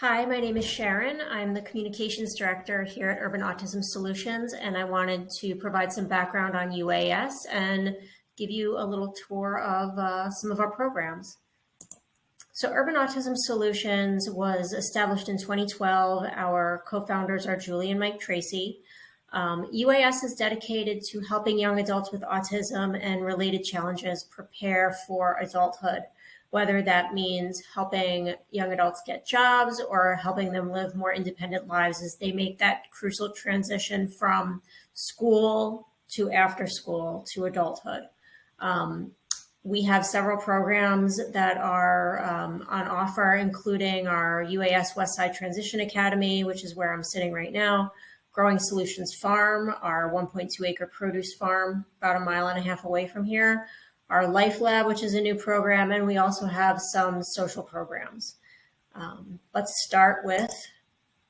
Hi, my name is Sharon. I'm the Communications Director here at Urban Autism Solutions, and I wanted to provide some background on UAS and give you a little tour of some of our programs. So Urban Autism Solutions was established in 2012. Our co-founders are Julie and Mike Tracy. UAS is dedicated to helping young adults with autism and related challenges prepare for adulthood, whether that means helping young adults get jobs or helping them live more independent lives as they make that crucial transition from school to after school to adulthood. We have several programs that are on offer, including our UAS Westside Transition Academy, which is where I'm sitting right now, Growing Solutions Farm, our 1.2 acre produce farm about a mile and a half away from here, our Life Lab, which is a new program, and we also have some social programs. Let's start with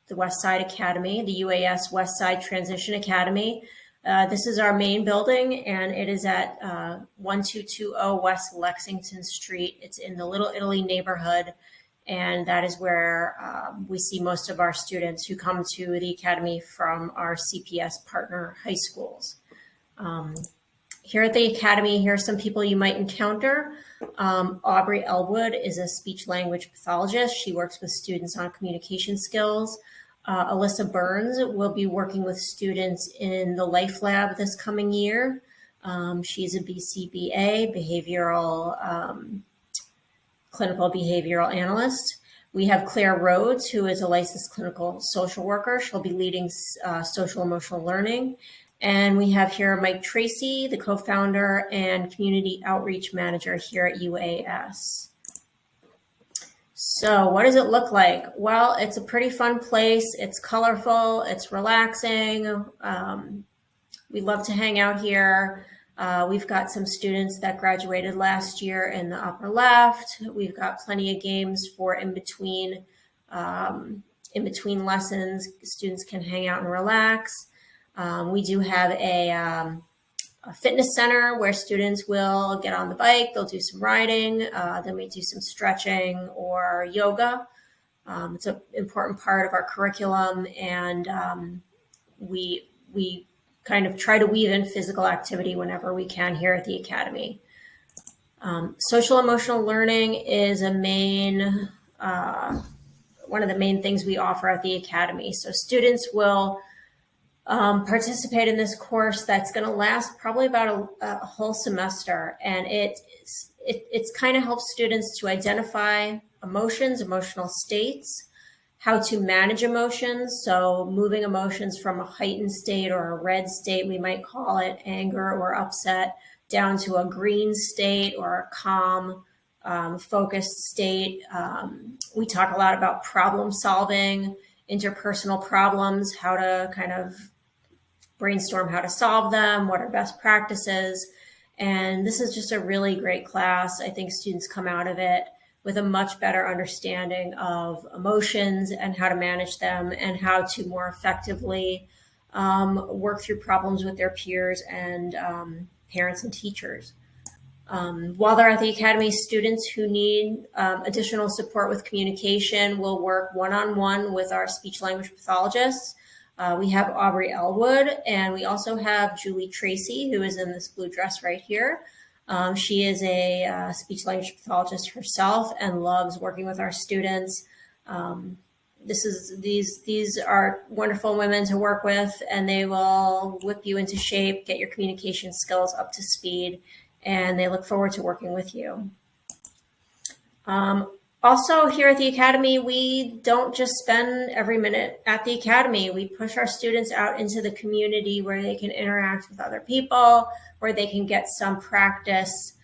the Westside Academy, the UAS Westside Transition Academy. This is our main building, and it is at 1220 West Lexington Street. It's in the Little Italy neighborhood, and that is where we see most of our students who come to the academy from our CPS partner high schools. Here at the academy, here are some people you might encounter. Aubrey Elwood is a speech language pathologist. She works with students on communication skills. Alyssa Burns will be working with students in the Life Lab this coming year. She's a BCBA, clinical behavioral analyst. We have Claire Rhodes, who is a licensed clinical social worker. She'll be leading social emotional learning. And we have here Mike Tracy, the co-founder and community outreach manager here at UAS. So what does it look like? Well, it's a pretty fun place. It's colorful, it's relaxing. We love to hang out here. We've got some students that graduated last year in the upper left. We've got plenty of games for in between lessons. Students can hang out and relax. We do have a fitness center where students will get on the bike, they'll do some riding, then we do some stretching or yoga. It's an important part of our curriculum, and we kind of try to weave in physical activity whenever we can here at the academy. Social emotional learning is one of the main things we offer at the academy. So students will participate in this course that's going to last probably about a whole semester, and it's kind of helps students to identify emotions, emotional states, how to manage emotions. So moving emotions from a heightened state or a red state, we might call it anger or upset, down to a green state or a calm, focused state. We talk a lot about problem solving, interpersonal problems, how to kind of brainstorm how to solve them, what are best practices. And this is just a really great class. I think students come out of it with a much better understanding of emotions and how to manage them and how to more effectively work through problems with their peers and parents and teachers. While they're at the academy, students who need additional support with communication will work one-on-one with our speech language pathologists. We have Aubrey Elwood, and we also have Julie Tracy, who is in this blue dress right here. She is a speech language pathologist herself and loves working with our students. These are wonderful women to work with, and they will whip you into shape, get your communication skills up to speed, and they look forward to working with you. Also, here at the academy, we don't just spend every minute at the academy. We push our students out into the community where they can interact with other people, where they can get some practice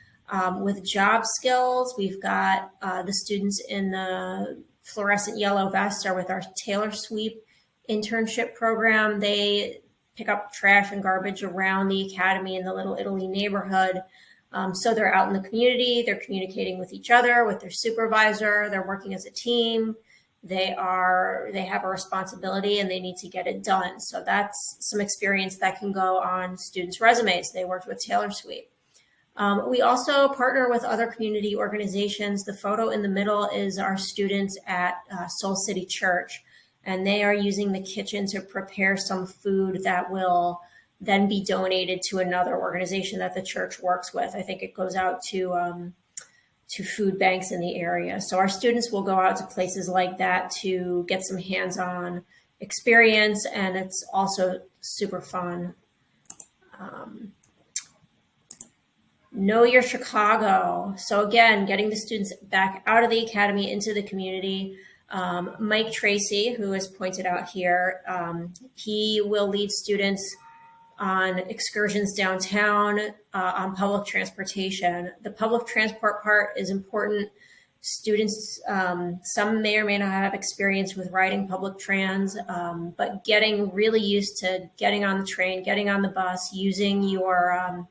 with job skills. We've got the students in the fluorescent yellow vest are with our Taylor Sweep internship program. They pick up trash and garbage around the academy in the Little Italy neighborhood. So they're out in the community, they're communicating with each other, with their supervisor, they're working as a team, they have a responsibility and they need to get it done. So that's some experience that can go on students' resumes. They worked with Taylor Sweep. We also partner with other community organizations. The photo in the middle is our students at Soul City Church, and they are using the kitchen to prepare some food that will then be donated to another organization that the church works with. I think it goes out to food banks in the area. So our students will go out to places like that to get some hands-on experience, and it's also super fun. Know Your Chicago. So again, getting the students back out of the academy into the community. Mike Tracy, who is pointed out here, he will lead students on excursions downtown, on public transportation. The public transport part is important. Students, some may or may not have experience with riding public trans, but getting really used to getting on the train, getting on the bus, using your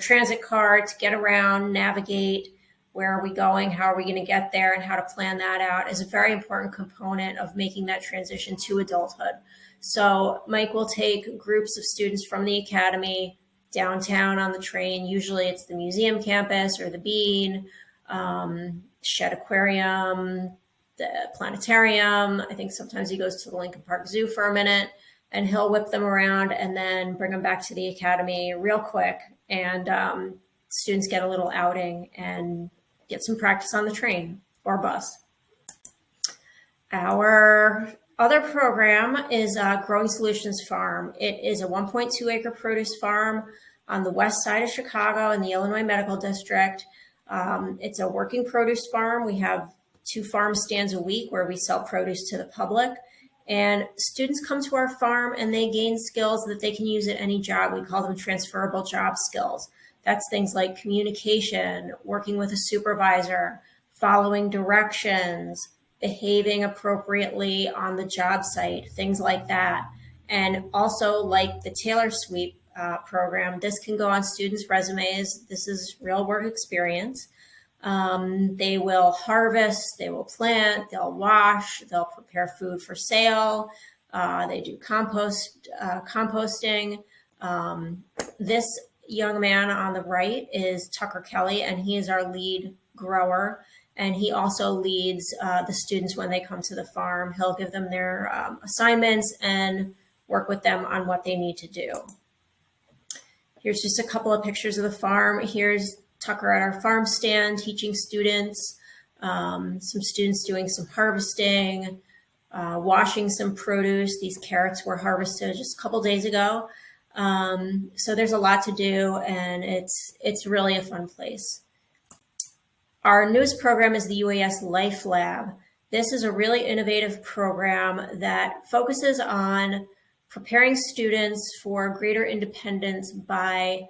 transit card to get around, navigate, where are we going, how are we going to get there, and how to plan that out is a very important component of making that transition to adulthood. So Mike will take groups of students from the academy downtown on the train. Usually it's the museum campus or the Bean, Shed Aquarium, the planetarium. I think sometimes he goes to the Lincoln Park Zoo for a minute, and he'll whip them around and then bring them back to the academy real quick. And students get a little outing and get some practice on the train or bus. Our other program is Growing Solutions Farm. It is a 1.2 acre produce farm on the west side of Chicago in the Illinois Medical District. It's a working produce farm. We have 2 farm stands a week where we sell produce to the public. And students come to our farm and they gain skills that they can use at any job. We call them transferable job skills. That's things like communication, working with a supervisor, following directions, behaving appropriately on the job site, things like that. And also, like the Taylor Sweep program, this can go on students' resumes. This is real work experience. They will harvest, they will plant, they'll wash, they'll prepare food for sale. They do composting. This young man on the right is Tucker Kelly, and he is our lead grower. And he also leads the students when they come to the farm. He'll give them their assignments and work with them on what they need to do. Here's just a couple of pictures of the farm. Here's Tucker at our farm stand teaching students, some students doing some harvesting, washing some produce. These carrots were harvested just a couple days ago. So there's a lot to do, and it's really a fun place. Our newest program is the UAS Life Lab. This is a really innovative program that focuses on preparing students for greater independence by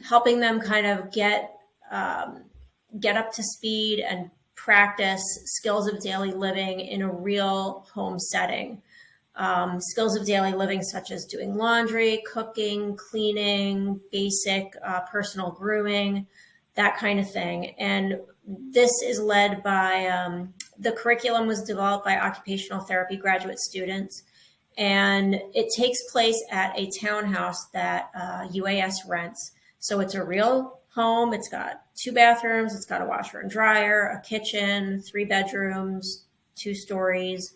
helping them kind of get up to speed and practice skills of daily living in a real home setting. Skills of daily living such as doing laundry, cooking, cleaning, basic personal grooming, that kind of thing. And this is led by, the curriculum was developed by occupational therapy graduate students, and it takes place at a townhouse that UAS rents. So it's a real home. It's got 2 bathrooms. It's got a washer and dryer, a kitchen, 3 bedrooms, 2 stories,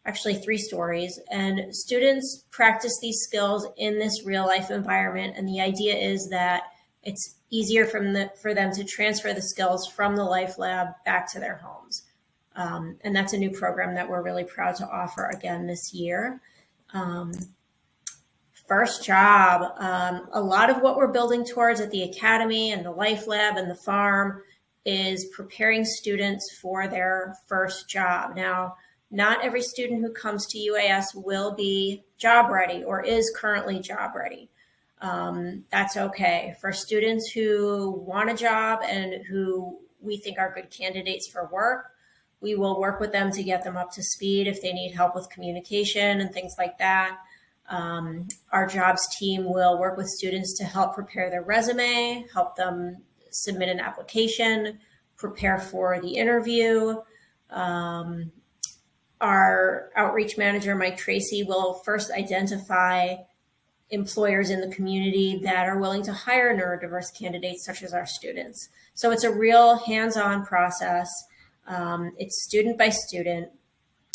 actually 3 stories. And students practice these skills in this real life environment. And the idea is that it's easier for them to transfer the skills from the Life Lab back to their homes. And that's a new program that we're really proud to offer again this year. First job. A lot of what we're building towards at the Academy and the Life Lab and the farm is preparing students for their first job. Now, not every student who comes to UAS will be job ready or is currently job ready. That's okay. For students who want a job and who we think are good candidates for work, we will work with them to get them up to speed if they need help with communication and things like that. Our jobs team will work with students to help prepare their resume, help them submit an application, prepare for the interview. Our outreach manager, Mike Tracy, will first identify employers in the community that are willing to hire neurodiverse candidates such as our students. So it's a real hands-on process. It's student by student.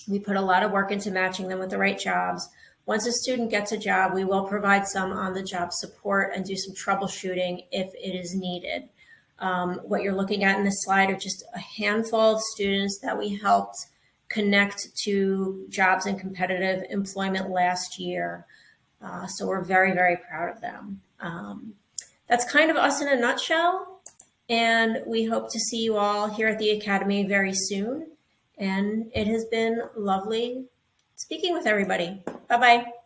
We put a lot of work into matching them with the right jobs. Once a student gets a job, we will provide some on-the-job support and do some troubleshooting if it is needed. What you're looking at in this slide are just a handful of students that we helped connect to jobs and competitive employment last year. So we're very, very proud of them. That's kind of us in a nutshell. And we hope to see you all here at the Academy very soon. And it has been lovely speaking with everybody. Bye-bye.